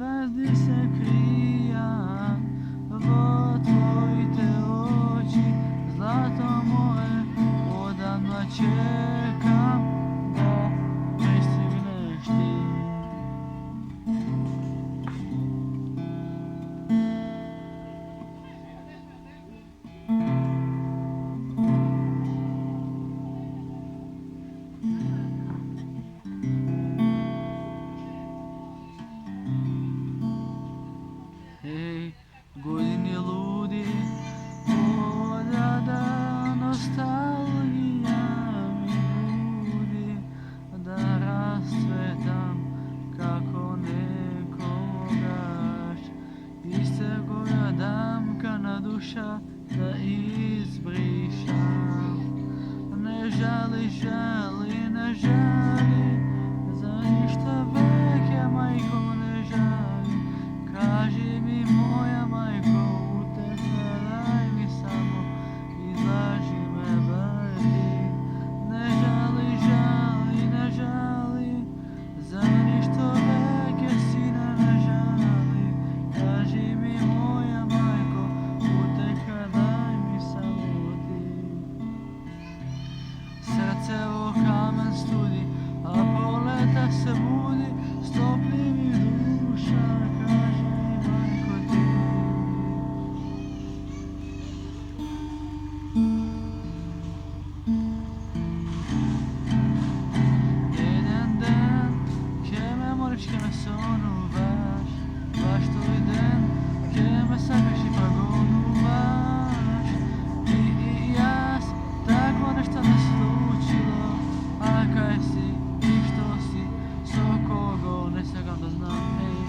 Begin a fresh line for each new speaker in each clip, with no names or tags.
zvezdi se krija, vo tvojite oči, zlato moje, odavno čekam da pristigneš ti. Hej, godine ludi, odada nostalgija mi budi, da rascvetam kako nekogaš, istegoja damka na duša da izbrišam. Ne žali, ne žali, za ništa veke, majko, ne žali. Kaži mi moja majko, utekaj mi samo, izlaži me bar ti. Ne žali, ne žali, za ništa veke, sina, ne žali. Kaži mi moja majko, utekaj mi samo ti. Srce u kamen studi, a poleta se budi, stopni mi duša, kaži mi majko ti. Jedan dan, ke me moliš, ke me sonuvaš, baš tvoj dan, ke me sakaš i progonuvaš. I jas, tako nešto ne slučilo, a kaj si i što si, so kogo ne sagam da znam, ej.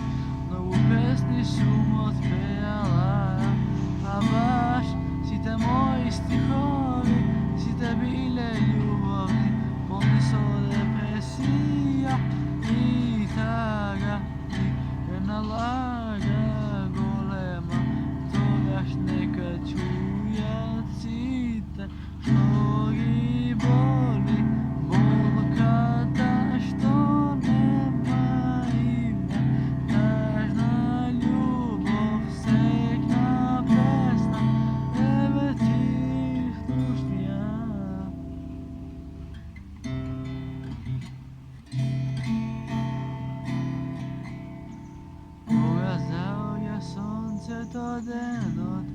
Novu pesni sum otpela, a baš si te moji stihovi, si te bile ljubavni, polni so depresija i taga, i jedna laga golema, togaš neka čuja cite, što gi boli, bolka ta što nema ime, tažna ljubav, sekna pesna, tebe ti slušnija. Pokazao je sonce to denot,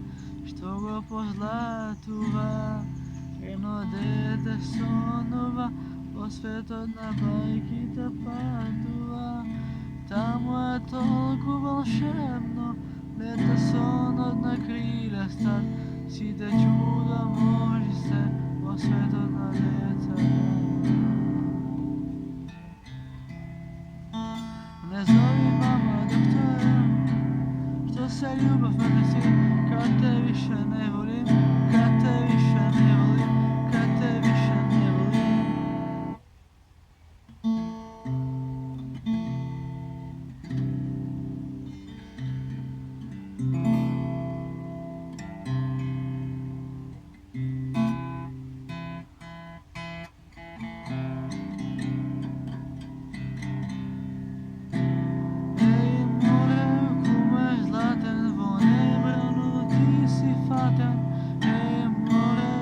što go pozlatuva, eno dete sonova, po sveto na bajki te patuva. Tamo je toliko volšebno, leta son od na krile stat, si te čuda može se po sveto na leta. Ne zovi mama doktora, što se ljubav mene si, kad te više ne volim, kad te više ne volim, kad te više ne volim. Ej, more, kume, zlaten, vone, branu, ti si faten. Ej, more,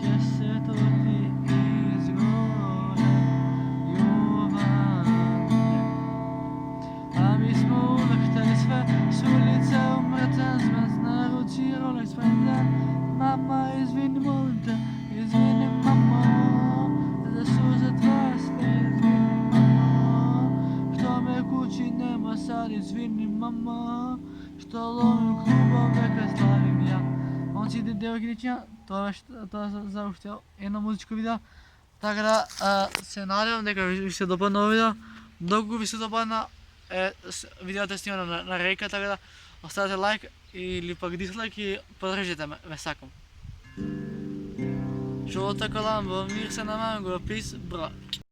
kje se to ti izgore, Jovane. A mi smo uvek hteli sve, s ulice u Mercedes-Benz, naruči Rolex Friendland. Mama, izvini, molim te, izvini, mama, za suze tvoje sve, izvini, mama, što me kući nema sad, izvini, mama, što lovim klubove kad slavim ja. On si ide devojkića, to je za ušte jedno muzičko video, tako da se nadam da vi se dopadne ovo video. Dok vi se dopadne video te snimano na Rejka, tako da ostavite like ili pak dislike i podržite me sakom. Žolta kolambo, mir se na mango, peace, bro.